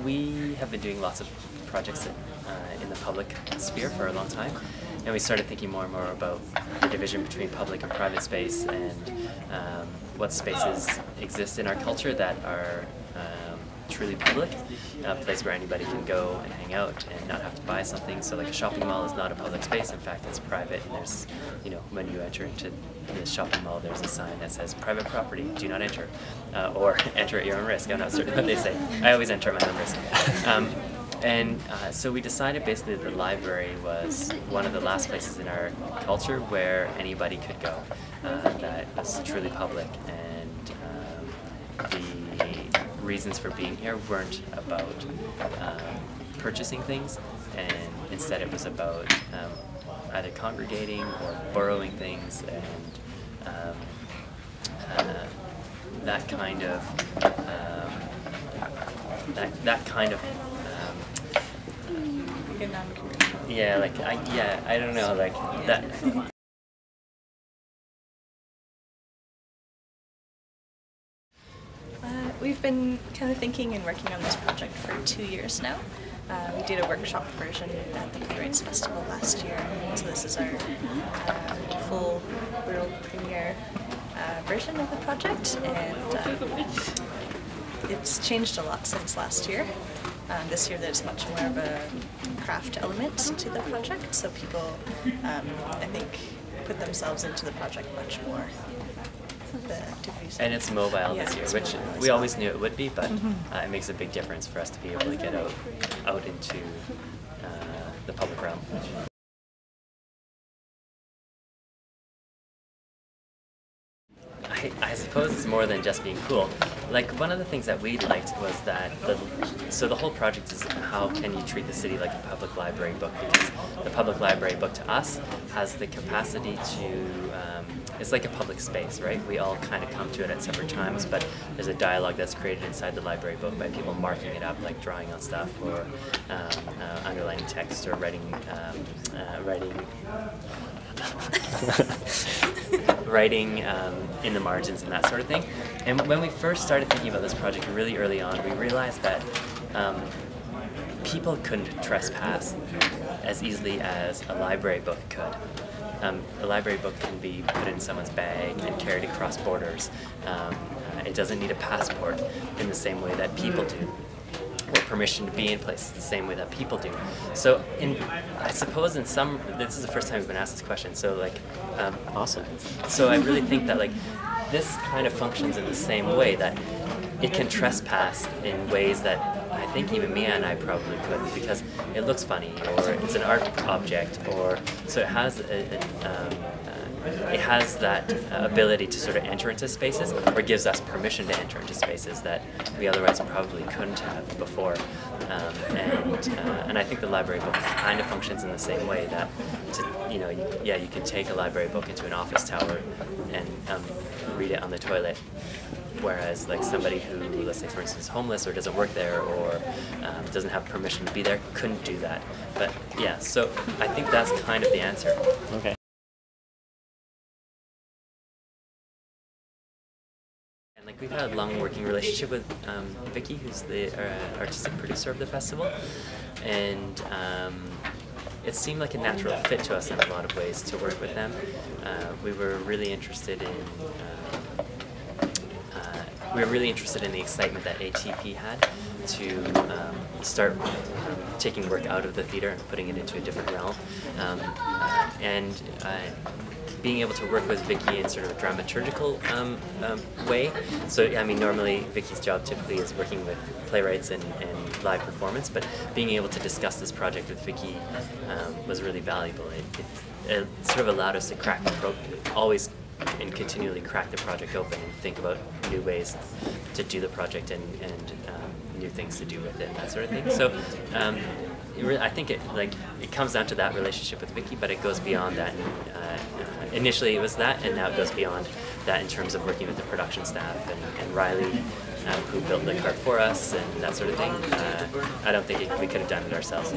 we have been doing lots of projects in the public sphere for a long time, and we started thinking more and more about the division between public and private space, and what spaces exist in our culture that are truly public, a place where anybody can go and hang out and not have to buy something. So like a shopping mall is not a public space, in fact it's private, and there's, you know, when you enter into the shopping mall there's a sign that says private property, do not enter, or enter at your own risk. I'm not certain what they say. I always enter at my own risk. So we decided basically that the library was one of the last places in our culture where anybody could go, that was truly public, and the reasons for being here weren't about purchasing things, and instead it was about either congregating or borrowing things, and that kind of yeah, like I don't know, like that. We've been kind of thinking and working on this project for 2 years now. We did a workshop version at the Playwrights Festival last year, so this is our full world premiere version of the project, and it's changed a lot since last year. This year there's much more of a craft element to the project, so people, I think, put themselves into the project much more. The activities. And it's mobile this year, which we always knew it would be, but it makes a big difference for us to be able to get out into the public realm. I suppose it's more than just being cool. Like, one of the things that we liked was that the whole project is how can you treat the city like a public library book, because the public library book to us has the capacity to, it's like a public space, right? We all kind of come to it at separate times, but there's a dialogue that's created inside the library book by people marking it up, like drawing on stuff, or underlining text, or writing in the margins and that sort of thing. And when we first started thinking about this project really early on, we realized that people couldn't trespass as easily as a library book could. A library book can be put in someone's bag and carried across borders. It doesn't need a passport in the same way that people do, or permission to be in places the same way that people do. So I suppose this is the first time we've been asked this question, so like, awesome. So I really think that like this kind of functions in the same way, that it can trespass in ways that I think even Mia and I probably couldn't, because it looks funny, or it's an art object, or so it has that ability to sort of enter into spaces, or gives us permission to enter into spaces that we otherwise probably couldn't have before. And I think the library book kind of functions in the same way, that you can take a library book into an office tower and read it on the toilet, whereas like somebody who, let's say for instance, is homeless or doesn't work there, or doesn't have permission to be there, couldn't do that. But yeah, so I think that's kind of the answer. Okay. Like, we've had a long working relationship with Vicki, who's the artistic producer of the festival, and it seemed like a natural fit to us in a lot of ways to work with them. We were really interested in the excitement that ATP had to start taking work out of the theater and putting it into a different realm, and being able to work with Vicki in sort of a dramaturgical way. So, I mean, normally Vicki's job typically is working with playwrights and live performance, but being able to discuss this project with Vicki was really valuable. It sort of allowed us to always and continually crack the project open and think about new ways to do the project, and new things to do with it and that sort of thing. So I think it comes down to that relationship with Vicki, but it goes beyond that. Initially it was that, and now it goes beyond that in terms of working with the production staff and Riley, who built the cart for us and that sort of thing. I don't think we could have done it ourselves.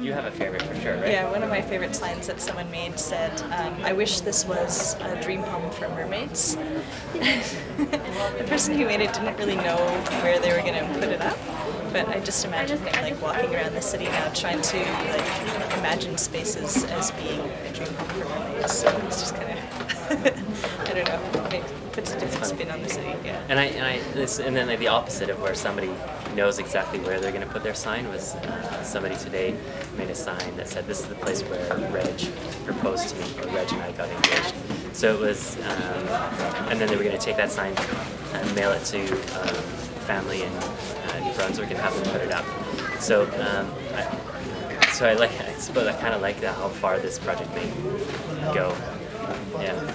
You have a favorite for sure, right? Yeah, one of my favorite signs that someone made said, "I wish this was a dream home for mermaids." The person who made it didn't really know where they were going to put it up, but I just imagine like walking around the city now trying to like imagine spaces as being a dream home for mermaids. So it's just kind of, I don't know, puts a different spin on the city. Yeah. And then like the opposite of where somebody knows exactly where they're going to put their sign was somebody today made a sign that said, "This is the place where Reg proposed to me," or Reg and I got engaged. So it was, and then they were going to take that sign and mail it to family in New Brunswick and have them put it up. So I suppose I kind of like that, how far this project may go. Yeah.